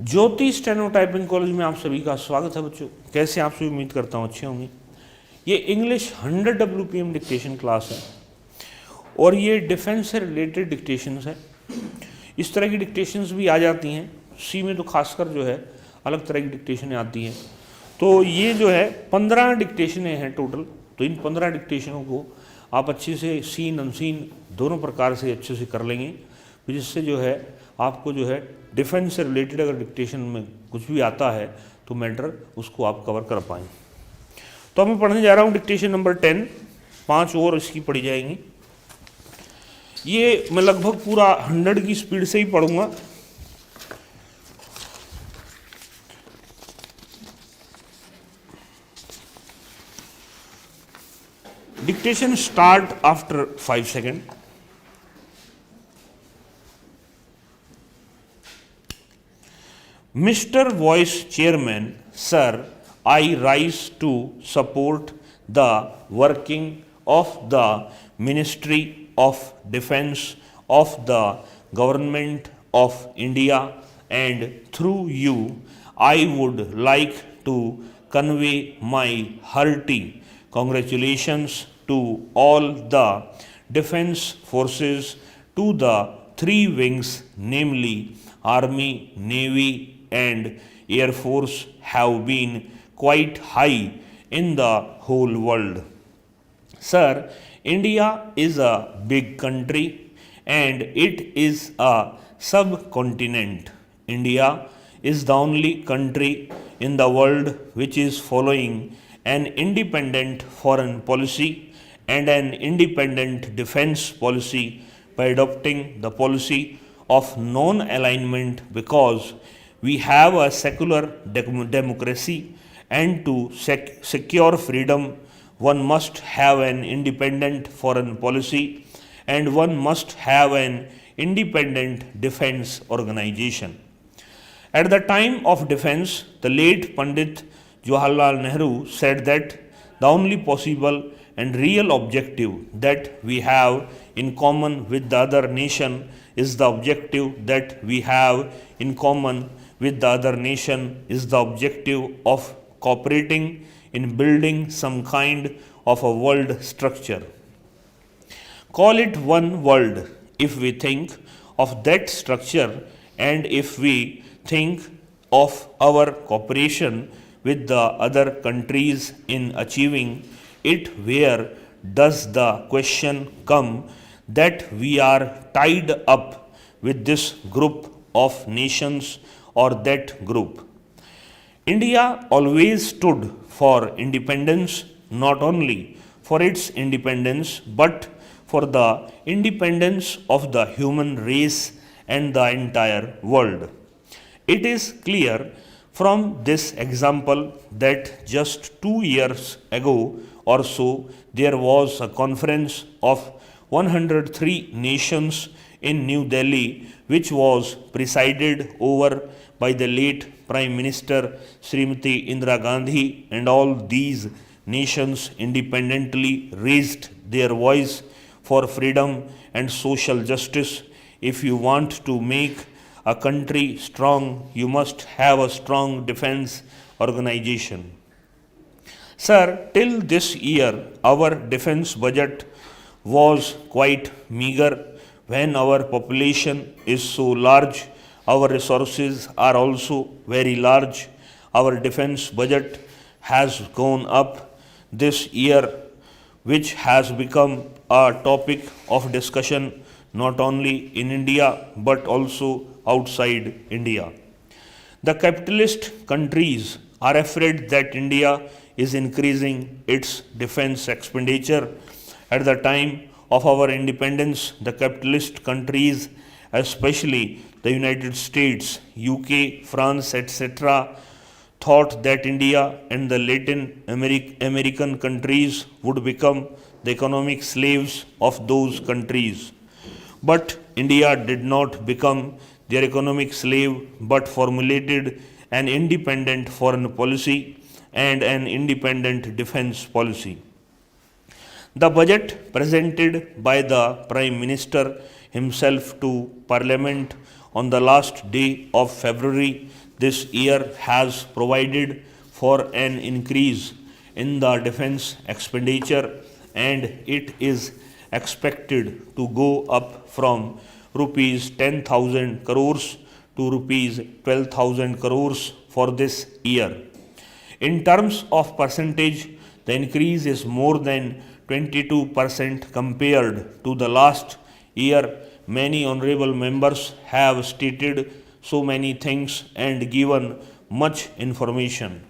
ज्योति steno typing college में आप सभी का स्वागत है बच्चों। कैसे आप सभी, उम्मीद करता हूँ अच्छे होंगे। ये इंग्लिश 100 WPM डिक्टेशन क्लास है और ये डिफेंस से रिलेटेड डिक्टेशंस है। इस तरह की डिक्टेशंस भी आ जाती हैं, सी में तो खासकर जो है अलग तरह की डिक्टेशनें आती हैं। तो ये जो है 15 डिक्टेशनें हैं टोटल। तो इन 15 डिक्टेशनों को आप अच्छे से सीन अनसीन दोनों प्रकार से अच्छे से कर लेंगे, जिससे जो है आपको जो है डिफेंस से रिलेटेड अगर डिक्टेशन में कुछ भी आता है तो मैटर उसको आप कवर कर पाएँ। तो मैं पढ़ने जा रहा हूँ डिक्टेशन नंबर 10, 5 और इसकी पढ़ी जाएंगी। ये मैं लगभग पूरा 100 की स्पीड से ही पढ़ूंगा। Dictation start after 5 second. Mr. Vice Chairman, sir, I rise to support the working of the Ministry of Defence of the Government of India, and through you I would like to convey my hearty congratulations to all the defence forces, to the three wings, namely Army, Navy and Air Force, have been quite high in the whole world. Sir, India is a big country and it is a subcontinent. India is the only country in the world which is following an independent foreign policy and an independent defense policy by adopting the policy of non-alignment, because we have a secular democracy, and to secure freedom one must have an independent foreign policy and one must have an independent defense organization. At the time of defense, the late Pandit Jawaharlal Nehru said that the only possible and real objective that we have in common with the other nation is the objective that we have in common with the other nation is the objective of cooperating in building some kind of a world structure. Call it one world if we think of that structure, and if we think of our cooperation with the other countries in achieving it, where does the question come that we are tied up with this group of nations or that group? India always stood for independence, not only for its independence but for the independence of the human race and the entire world. It is clear from this example that just 2 years ago or so there was a conference of 103 nations in New Delhi, which was presided over by the late Prime Minister Srimati Indira Gandhi, and all these nations independently raised their voice for freedom and social justice. If you want to make a country strong, you must have a strong defense organization. Sir, till this year, our defense budget was quite meager. When our population is so large, our resources are also very large. Our defense budget has gone up this year, which has become a topic of discussion not only in India but also outside India. The capitalist countries are afraid that India is increasing its defense expenditure. At the time of our independence, the capitalist countries, especially the United States, UK, France, etc., thought that India and the Latin American countries would become the economic slaves of those countries. But India did not become their economic slave but formulated an independent foreign policy and an independent defense policy. The budget presented by the Prime Minister himself to Parliament on the last day of February this year has provided for an increase in the defense expenditure, and it is expected to go up from rupees 10,000 crores to rupees 12,000 crores for this year. In terms of percentage, the increase is more than 22% compared to the last year. Many honorable members have stated so many things and given much information.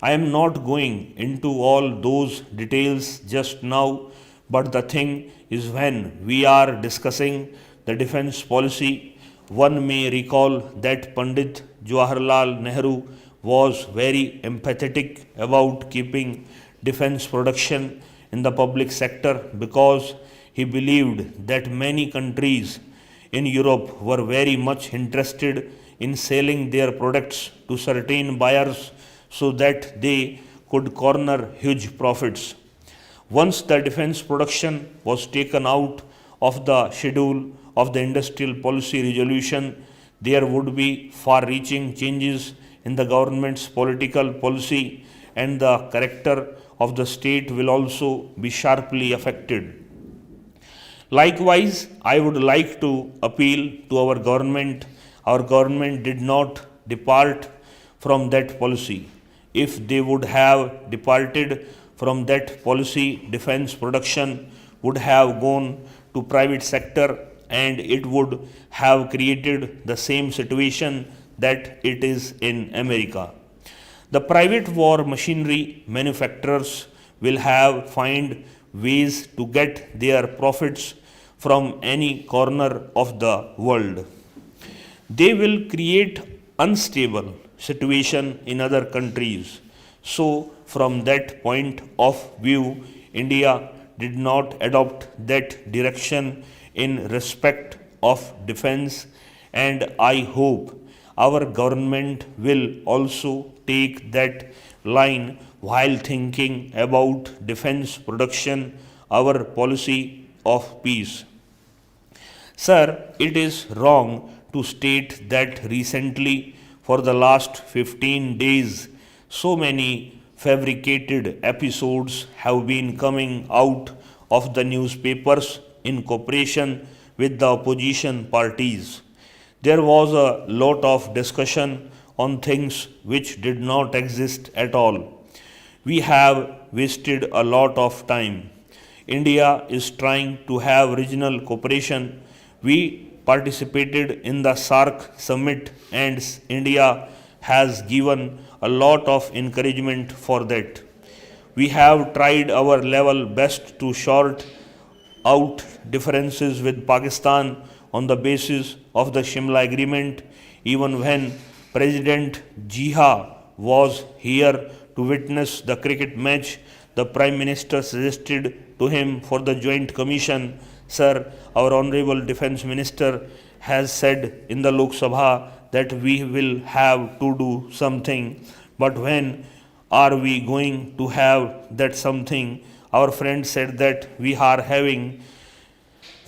I am not going into all those details just now, but the thing is, when we are discussing the defense policy, one may recall that Pandit Jawaharlal Nehru was very empathetic about keeping defense production in the public sector because he believed that many countries in Europe were very much interested in selling their products to certain buyers so that they could corner huge profits. Once the defense production was taken out of the schedule of the industrial policy resolution, there would be far reaching changes in the government's political policy, and the character of the state will also be sharply affected. Likewise, I would like to appeal to our government. Our government did not depart from that policy. If they would have departed from that policy, defense production would have gone to private sector, and it would have created the same situation that it is in America. The private war machinery manufacturers will have find ways to get their profits from any corner of the world. They will create unstable situation in other countries. So from that point of view, India did not adopt that direction in respect of defense, and I hope our government will also take that line while thinking about defense production, our policy of peace. Sir, it is wrong to state that recently, for the last 15 days, so many fabricated episodes have been coming out of the newspapers in cooperation with the opposition parties. There was a lot of discussion on things which did not exist at all. We have wasted a lot of time. India is trying to have regional cooperation. We participated in the SAARC summit, and India has given a lot of encouragement for that. We have tried our level best to sort out differences with Pakistan on the basis of the Shimla agreement. Even when President Jiha was here to witness the cricket match, the Prime Minister suggested to him for the Joint Commission. Sir, our Honorable Defence Minister has said in the Lok Sabha that we will have to do something, but when are we going to have that something? Our friend said that we are having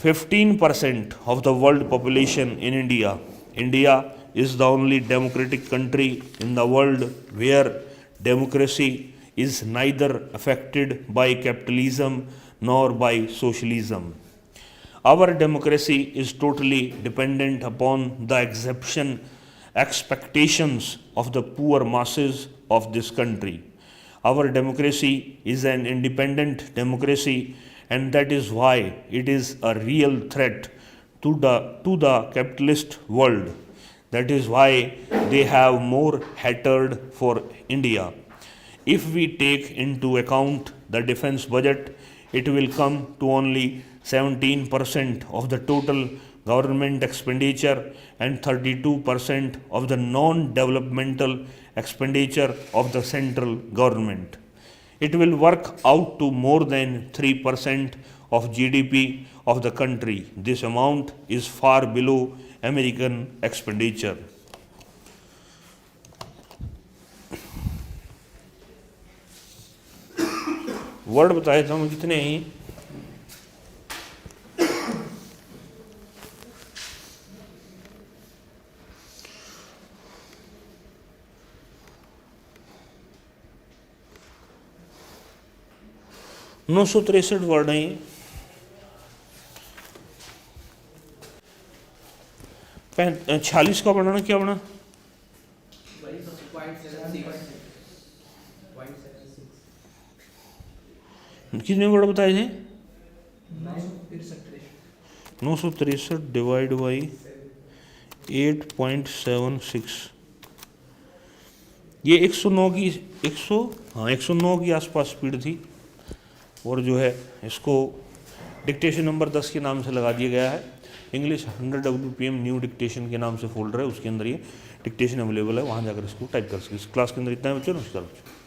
15% of the world population in India. India is the only democratic country in the world where democracy is neither affected by capitalism nor by socialism. Our democracy is totally dependent upon the expectations of the poor masses of this country. Our democracy is an independent democracy, and that is why it is a real threat to the capitalist world. That is why they have more hatred for India. If we take into account the defense budget, it will come to only 17% of the total government expenditure and 32% of the non-developmental expenditure of the central government. It will work out to more than 3% of GDP of the country. This amount is far below American expenditure. Word बताए था हम कितने हैं? 963 word हैं ये। 46 का बनाना क्या बना? कितने वर्ड बताए थे? 963 डिवाइड बाई 8.76, ये 109 की 109 की आसपास स्पीड थी। और जो है इसको डिक्टेशन नंबर 10 के नाम से लगा दिया गया है। इंग्लिश 100 WPM न्यू डिक्टेशन के नाम से फोल्डर है, उसके अंदर ये डिक्टेशन अवेलेबल है, वहाँ जाकर इसको टाइप कर सकते। इस क्लास के अंदर इतना है बच्चों, नमस्कार बच्चों।